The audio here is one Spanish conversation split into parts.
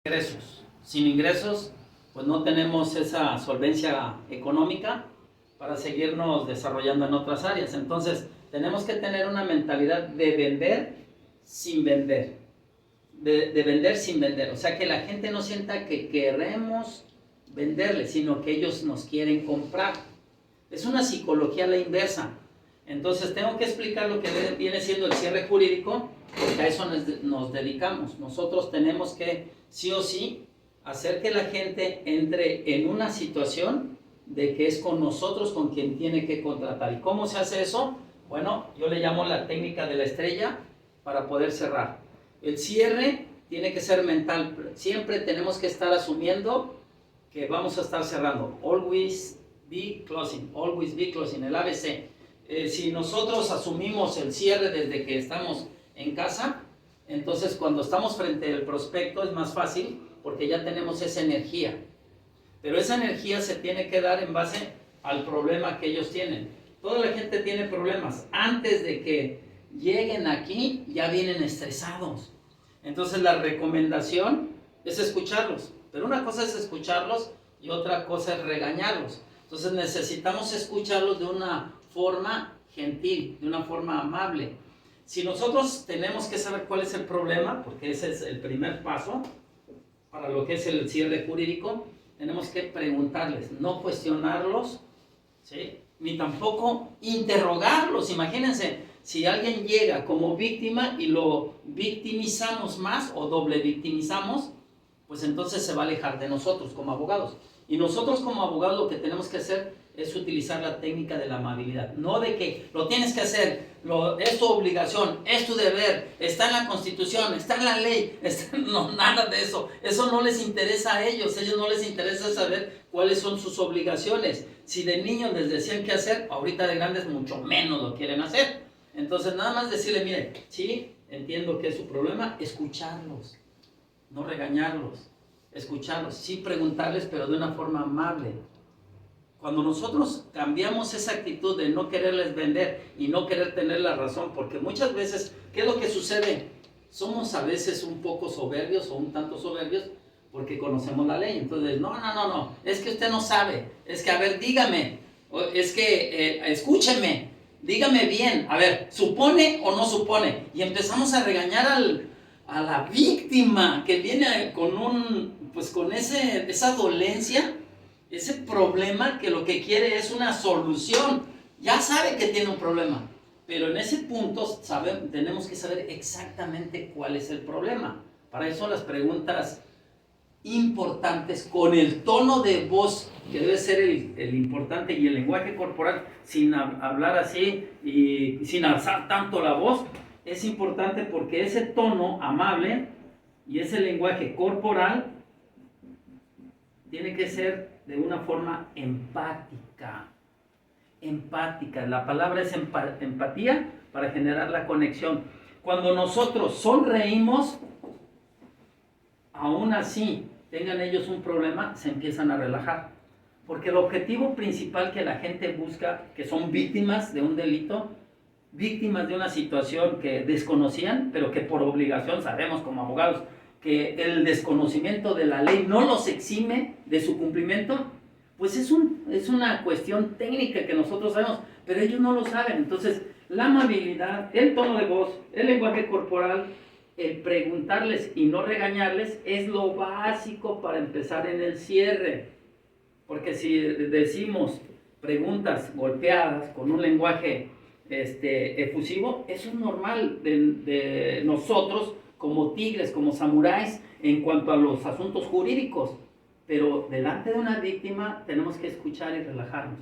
ingresos. Sin ingresos, pues no tenemos esa solvencia económica para seguirnos desarrollando en otras áreas. Entonces, tenemos que tener una mentalidad de vender sin vender. De vender sin vender. O sea, que la gente no sienta que queremos venderle, sino que ellos nos quieren comprar. Es una psicología a la inversa. Entonces, tengo que explicar lo que viene siendo el cierre jurídico, porque a eso nos dedicamos. Nosotros tenemos que, sí o sí, hacer que la gente entre en una situación de que es con nosotros con quien tiene que contratar. ¿Y cómo se hace eso? Bueno, yo le llamo la técnica de la estrella para poder cerrar. El cierre tiene que ser mental. Siempre tenemos que estar asumiendo que vamos a estar cerrando. Always be closing. Always be closing. El ABC. Si nosotros asumimos el cierre desde que estamos en casa, entonces cuando estamos frente al prospecto es más fácil porque ya tenemos esa energía. Pero esa energía se tiene que dar en base al problema que ellos tienen. Toda la gente tiene problemas. Antes de que lleguen aquí, ya vienen estresados. Entonces la recomendación es escucharlos. Pero una cosa es escucharlos y otra cosa es regañarlos. Entonces necesitamos escucharlos de una forma gentil, de una forma amable. Si nosotros tenemos que saber cuál es el problema, porque ese es el primer paso para lo que es el cierre jurídico, tenemos que preguntarles, no cuestionarlos, ¿sí? Ni tampoco interrogarlos. Imagínense, si alguien llega como víctima y lo victimizamos más o doble victimizamos, pues entonces se va a alejar de nosotros como abogados. Y nosotros como abogados lo que tenemos que hacer es utilizar la técnica de la amabilidad. No de que lo tienes que hacer, es tu obligación, es tu deber, está en la Constitución, está en la ley. No, nada de eso. Eso no les interesa a ellos. A ellos no les interesa saber cuáles son sus obligaciones. Si de niños les decían qué hacer, ahorita de grandes mucho menos lo quieren hacer. Entonces nada más decirle, mire, sí, entiendo que es su problema, escucharlos, no regañarlos, escucharlos, sí preguntarles, pero de una forma amable. Cuando nosotros cambiamos esa actitud de no quererles vender y no querer tener la razón, porque muchas veces, ¿qué es lo que sucede? Somos a veces un poco soberbios o un tanto soberbios porque conocemos la ley. Entonces, no, es que usted no sabe, es que, a ver, dígame, es que, escúcheme, dígame bien, a ver, ¿supone o no supone? Y empezamos a regañar a la víctima que viene con esa dolencia, ese problema que lo que quiere es una solución. Ya sabe que tiene un problema, pero en ese punto tenemos que saber exactamente cuál es el problema. Para eso las preguntas importantes con el tono de voz que debe ser el importante y el lenguaje corporal sin hablar así y sin alzar tanto la voz es importante porque ese tono amable y ese lenguaje corporal tiene que ser de una forma empática. Empática, la palabra es empatía para generar la conexión. Cuando nosotros sonreímos, aún así tengan ellos un problema, se empiezan a relajar. Porque el objetivo principal que la gente busca, que son víctimas de un delito, víctimas de una situación que desconocían, pero que por obligación sabemos como abogados que el desconocimiento de la ley no los exime de su cumplimiento, pues es una cuestión técnica que nosotros sabemos, pero ellos no lo saben. Entonces, la amabilidad, el tono de voz, el lenguaje corporal, el preguntarles y no regañarles es lo básico para empezar en el cierre. Porque si decimos preguntas golpeadas con un lenguaje efusivo, eso es normal de nosotros como tigres, como samuráis en cuanto a los asuntos jurídicos. Pero delante de una víctima tenemos que escuchar y relajarnos,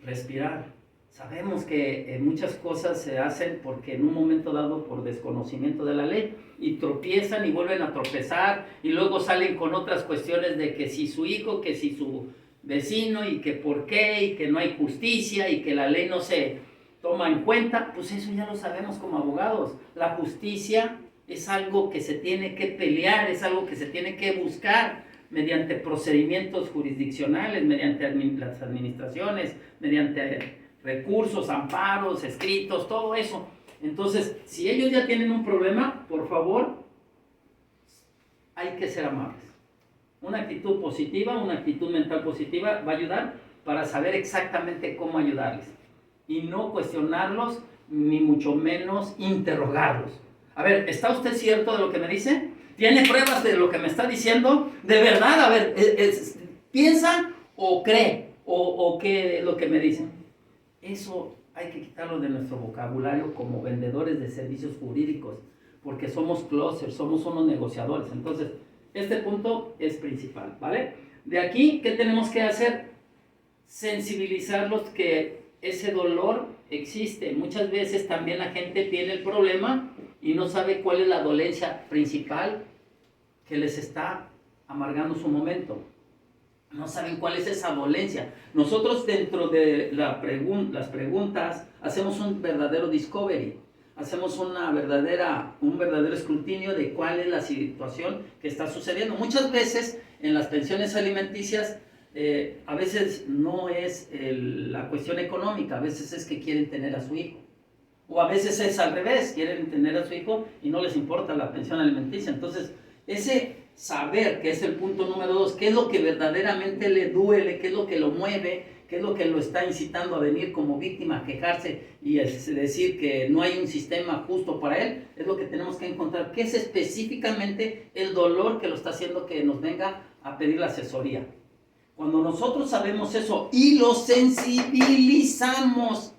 respirar. Sabemos que muchas cosas se hacen porque en un momento dado por desconocimiento de la ley y tropiezan y vuelven a tropezar y luego salen con otras cuestiones de que si su hijo, que si su vecino y que por qué y que no hay justicia y que la ley no se toma en cuenta. Pues eso ya lo sabemos como abogados. La justicia es algo que se tiene que pelear, es algo que se tiene que buscar mediante procedimientos jurisdiccionales, mediante las administraciones, mediante recursos, amparos, escritos, todo eso. Entonces, si ellos ya tienen un problema, por favor, hay que ser amables. Una actitud positiva, una actitud mental positiva va a ayudar para saber exactamente cómo ayudarles. Y no cuestionarlos, ni mucho menos interrogarlos. A ver, ¿está usted cierto de lo que me dice? ¿Tiene pruebas de lo que me está diciendo? ¿De verdad? A ver, ¿piensa o cree? ¿O qué es lo que me dicen? Eso hay que quitarlo de nuestro vocabulario como vendedores de servicios jurídicos, porque somos closers, somos unos negociadores. Entonces, este punto es principal, ¿vale? De aquí, ¿qué tenemos que hacer? Sensibilizarlos que ese dolor existe. Muchas veces también la gente tiene el problema y no sabe cuál es la dolencia principal que les está amargando su momento. No saben cuál es esa dolencia. Nosotros dentro de las preguntas hacemos un verdadero discovery, hacemos un verdadero escrutinio de cuál es la situación que está sucediendo. Muchas veces en las pensiones alimenticias a veces no es la cuestión económica, a veces es que quieren tener a su hijo. O a veces es al revés, quieren tener a su hijo y no les importa la pensión alimenticia. Entonces, ese saber, que es el punto número 2, qué es lo que verdaderamente le duele, qué es lo que lo mueve, qué es lo que lo está incitando a venir como víctima, a quejarse y decir que no hay un sistema justo para él, es lo que tenemos que encontrar. ¿Qué es específicamente el dolor que lo está haciendo que nos venga a pedir la asesoría? Cuando nosotros sabemos eso y lo sensibilizamos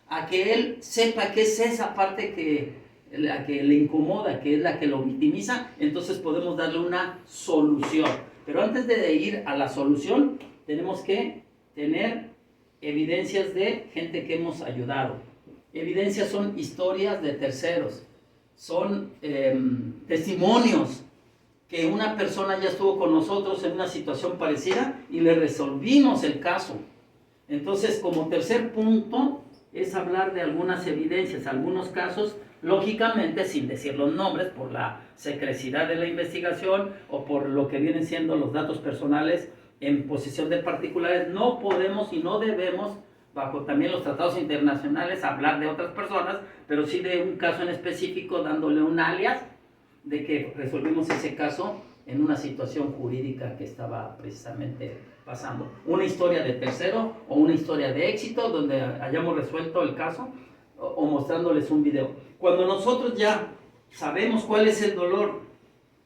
a que él sepa qué es esa parte que le incomoda, que es la que lo victimiza, entonces podemos darle una solución. Pero antes de ir a la solución, tenemos que tener evidencias de gente que hemos ayudado. Evidencias son historias de terceros, son testimonios que una persona ya estuvo con nosotros en una situación parecida y le resolvimos el caso. Entonces, como tercer punto, es hablar de algunas evidencias, algunos casos, lógicamente sin decir los nombres por la secrecidad de la investigación o por lo que vienen siendo los datos personales en posesión de particulares. No podemos y no debemos, bajo también los tratados internacionales, hablar de otras personas, pero sí de un caso en específico, dándole un alias de que resolvimos ese caso en una situación jurídica que estaba precisamente pasando. Una historia de tercero o una historia de éxito donde hayamos resuelto el caso o mostrándoles un video. Cuando nosotros ya sabemos cuál es el dolor,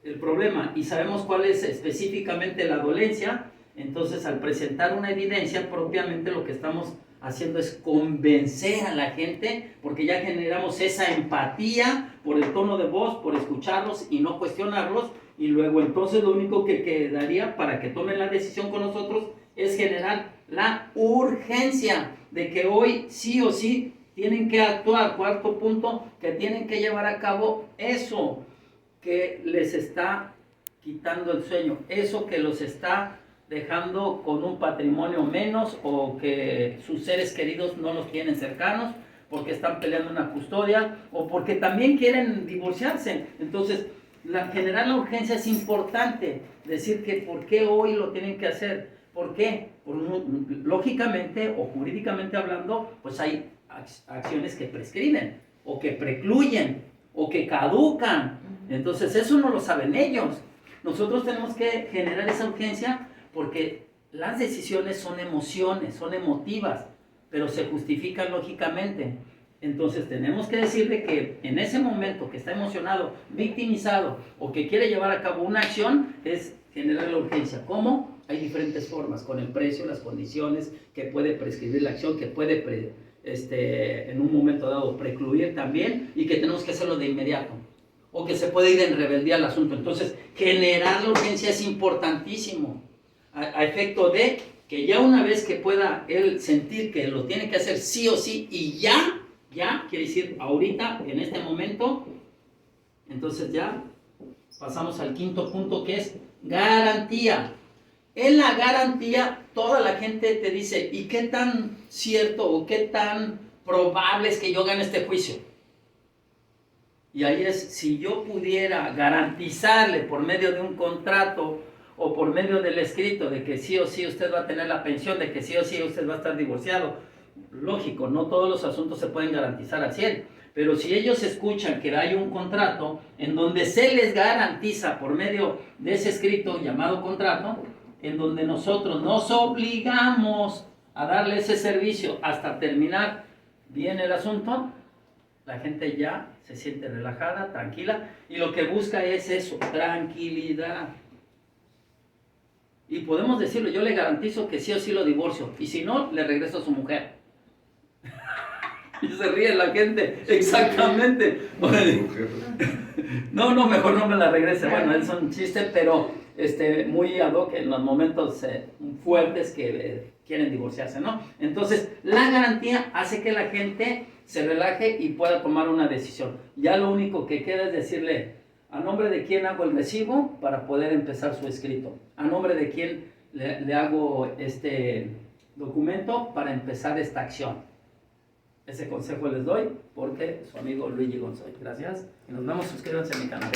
el problema, y sabemos cuál es específicamente la dolencia, entonces al presentar una evidencia, propiamente lo que estamos haciendo es convencer a la gente, porque ya generamos esa empatía por el tono de voz, por escucharlos y no cuestionarlos, y luego entonces lo único que quedaría para que tomen la decisión con nosotros es generar la urgencia de que hoy sí o sí tienen que actuar. Cuarto punto, que tienen que llevar a cabo eso que les está quitando el sueño, eso que los está dejando con un patrimonio menos o que sus seres queridos no los tienen cercanos porque están peleando una custodia o porque también quieren divorciarse. Entonces, generar la urgencia es importante, decir que por qué hoy lo tienen que hacer. ¿Por qué? Lógicamente o jurídicamente hablando, pues hay acciones que prescriben o que precluyen o que caducan. Entonces eso no lo saben ellos. Nosotros tenemos que generar esa urgencia porque las decisiones son emociones, son emotivas, pero se justifican lógicamente. Entonces tenemos que decirle que en ese momento que está emocionado, victimizado o que quiere llevar a cabo una acción, es generar la urgencia. ¿Cómo? Hay diferentes formas, con el precio, las condiciones, que puede prescribir la acción, que puede en un momento dado precluir también, y que tenemos que hacerlo de inmediato, o que se puede ir en rebeldía al asunto. Entonces, generar la urgencia es importantísimo, a efecto de que ya una vez que pueda él sentir que lo tiene que hacer sí o sí, y ya, quiere decir ahorita, en este momento, entonces ya pasamos al quinto punto, que es garantía. En la garantía, toda la gente te dice, ¿y qué tan cierto o qué tan probable es que yo gane este juicio? Y ahí es, si yo pudiera garantizarle por medio de un contrato o por medio del escrito de que sí o sí usted va a tener la pensión, de que sí o sí usted va a estar divorciado. Lógico, no todos los asuntos se pueden garantizar al 100, Pero si ellos escuchan que hay un contrato en donde se les garantiza por medio de ese escrito llamado contrato, en donde nosotros nos obligamos a darle ese servicio hasta terminar bien el asunto, la gente ya se siente relajada, tranquila, y lo que busca es eso, tranquilidad. Y podemos decirlo, yo le garantizo que sí o sí lo divorcio, y si no, le regreso a su mujer. Y se ríe la gente, exactamente. No, mejor no me la regrese. Bueno, es un chiste, pero muy ad hoc en los momentos fuertes que quieren divorciarse, ¿no? Entonces, la garantía hace que la gente se relaje y pueda tomar una decisión. Ya lo único que queda es decirle, ¿a nombre de quién hago el recibo para poder empezar su escrito? ¿A nombre de quién le hago este documento para empezar esta acción? Ese consejo les doy porque su amigo Luigi González. Gracias y nos vemos. Suscríbanse a mi canal.